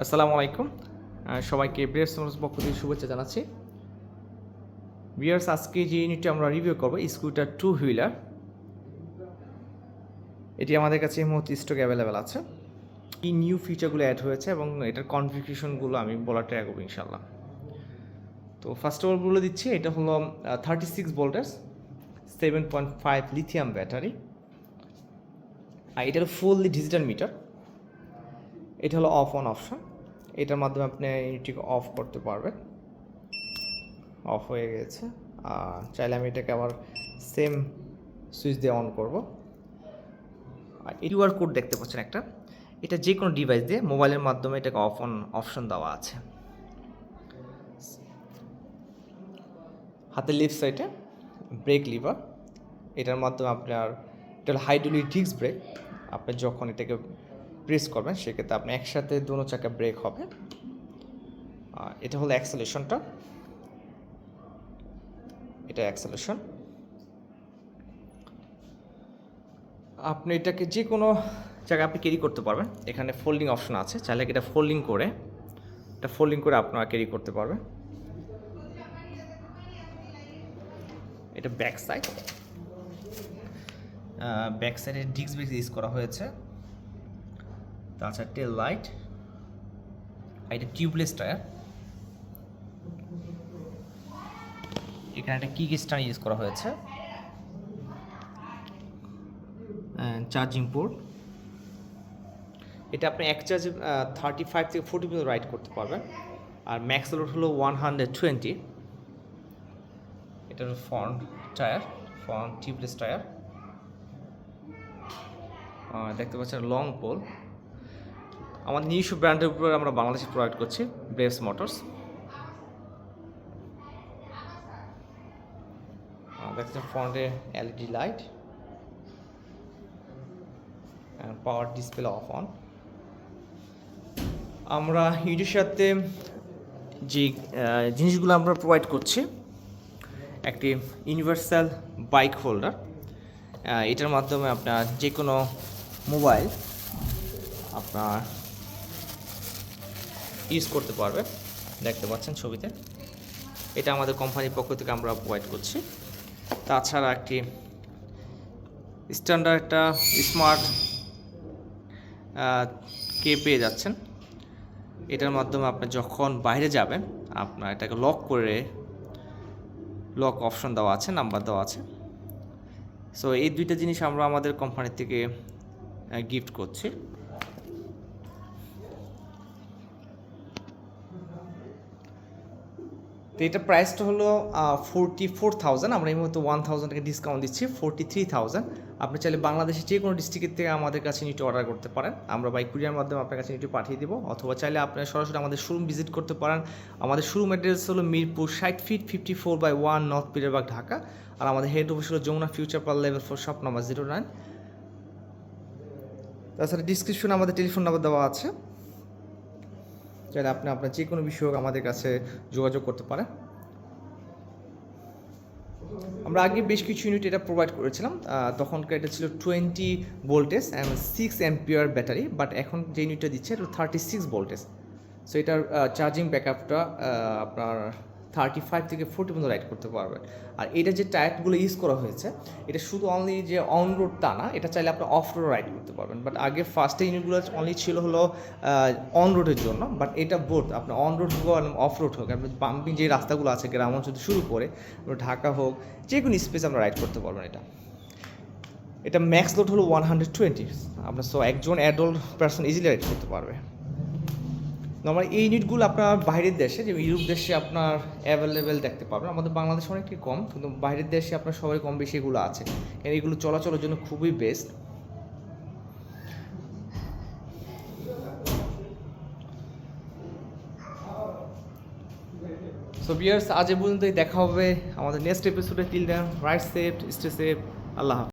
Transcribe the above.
আসসালামু আলাইকুম। সবাইকে ব্রেভস মোটরস পক্ষ থেকে শুভেচ্ছা জানাচ্ছি। ভিউয়ার্স, আজকে যে ইউনিটটা আমরা রিভিউ করবো স্কুটার টু হুইলার, এটি আমাদের কাছে এই মুহূর্তে স্টক অ্যাভেলেবেল আছে। কি নিউ ফিচারগুলো অ্যাড হয়েছে এবং এটার কনফিগারেশনগুলো আমি বলার ট্রাই করবো ইনশাল্লাহ। তো ফার্স্ট অফ অল বলে দিচ্ছি, এটা হলো 36 ভোল্টের 7.5 লিথিয়াম ব্যাটারি, আর এটা হলো ফুললি ডিজিটাল মিটার। এটা হলো অফ অন অপশন, এটার মাধ্যমে আপনি ইউনিটটিকে অফ করতে পারবেন। অফ হয়ে গেছে, আর চাইলে আমি এটাকে আবার সেম সুইচ দিয়ে অন করব। আর কিউআর কোড দেখতে পাচ্ছেন একটা, এটা যে কোনো ডিভাইস দিয়ে মোবাইলের মাধ্যমে এটাকে অফ অন অপশন দেওয়া আছে। হাতের লেফট সাইডে ব্রেক লিভার, এটার মাধ্যমে আপনার এটা হলো হাইড্রোলিক ডিস্ক ব্রেক। আপনি যখন এটাকে প্রেস করবেন সেক্ষেত্রে আপনি একসাথে দুটো চাকা ব্রেক হবে। আর এটা হলো অ্যাক্সেলারেশনটা, এটা অ্যাক্সেলারেশন। আপনি এটাকে যে কোনো জায়গায় আপনি ক্যারি করতে পারবেন। এখানে ফোল্ডিং অপশন আছে, চাইলে এটা ফোল্ডিং করে আপনারা ক্যারি করতে পারবেন। এটা ব্যাক সাইডে ডিস্ক ব্রেক ইউজ করা হয়েছে। তাছাড়া টেল লাইট, আর এটা টিউবলেস টায়ার। এখানে একটা কিক স্ট্যান্ড ইউজ করা হয়েছে, চার্জিং পোর্ট। এটা আপনি এক চার্জে 35 থেকে 40 পর্যন্ত রাইড করতে পারবেন। আর ম্যাক্স লোড হলো 120। এটা ফ্রন্ট টিউবলেস টায়ার। দেখতে পাচ্ছেন লং পোল। আমাদের নিজস্ব ব্র্যান্ডের উপর আমরা বাংলাদেশে প্রোভাইড করছি, ব্রেভস মোটরস। দেখছেন ফ্রন্টে LED light, power display of on. আমরা ইউনিটের সাথে যে জিনিসগুলো আমরা প্রোভাইড করছি, একটি ইউনিভার্সাল বাইক হোল্ডার। এটার মাধ্যমে আপনার যে কোনো মোবাইল আপনার ইউজ করতে পারবে। দেখতে পাচ্ছেন ছবিতে, এটা আমাদের কোম্পানির পক্ষ থেকে আমরা প্রোভাইড করছি। তাছাড়া একটি স্ট্যান্ডার্ড একটা স্মার্ট কে পেয়ে যাচ্ছেন। এটার মাধ্যমে আপনি যখন বাইরে যাবেন আপনার এটাকে লক অপশন দেওয়া আছে, নাম্বার দেওয়া আছে। সো এই দুইটা জিনিস আমরা আমাদের কোম্পানি থেকে গিফট করছি। তো এটা প্রাইসটা হলো 44,000। আমরা এই মুহূর্তে 1,000 টাকা ডিসকাউন্ট দিচ্ছি, 43,000। আপনি চাইলে বাংলাদেশের যে কোনো ডিস্ট্রিক্টের থেকে আমাদের কাছে নিতে অর্ডার করতে পারেন, আমরা বাই কুরিয়ার মাধ্যমে আপনার কাছে নিতে পাঠিয়ে দেবো। অথবা চাইলে আপনারা সরাসরি আমাদের শোরুম ভিজিট করতে পারেন। আমাদের শোরুম অ্যাড্রেস হলো মিরপুর 60 ফিট 54/1 নর্থ পীরেরবাগ, ঢাকা। আর আমাদের হেড অফিস হলো Jamuna future park level 4, shop number 09। তাছাড়া ডিসক্রিপশনে আমাদের টেলিফোন নাম্বার দেওয়া আছে, চাইলে আপনি আপনার যে কোনো বিষয় আমাদের কাছে যোগাযোগ করতে পারেন। আমরা আগে বেশ কিছু ইউনিট এটা প্রোভাইড করেছিলাম, তখনকার এটা ছিল 20 voltage and 6 ampere battery. But এখন যে ইউনিটটা দিচ্ছে এটা 36 ভোল্টেজ। সো এটার চার্জিং ব্যাকআপটা আপনার 35 থেকে 40 পর্যন্ত রাইড করতে পারবেন। আর এটা যে টায়ারগুলো ইউজ করা হয়েছে, এটা শুধু অনলি যে অন রোড তা না, এটা চাইলে আপনি অফ রোড রাইড করতে পারবেন। বাট আগে ফার্স্টে ইউনিটগুলো অনলি ছিল হলো অন রোডের জন্য। বাট এটা বোথ আপনার অন রোড হোক আর অফ রোড হোক, আপনি বাম্পিং যে রাস্তাগুলো আছে গ্রাম অঞ্চল শুরু করে ঢাকা হোক, যে কোনো স্পেস আমরা রাইড করতে পারবেন। এটা ম্যাক্স লোড হলো 120 আপনার। সো একজন অ্যাডাল্ট পার্সন ইজিলি রাইড করতে পারবে। নর্মাল এই ইউনিটগুলো আপনার বাইরের দেশে, যে ইউরোপ দেশে আপনার অ্যাভেলেবেল দেখতে পাবেন। আমাদের বাংলাদেশে অনেকটি কম, কিন্তু বাইরের দেশে আপনার সবাই কম বেশি এগুলো আছে। এগুলো চলাচলের জন্য খুবই বেস্ট। সো ভিউয়ার্স, আজ এ পর্যন্তই, দেখা হবে আমাদের নেক্সট এপিসোডে। Till then, right safe, stay safe, আল্লাহ হাফেজ।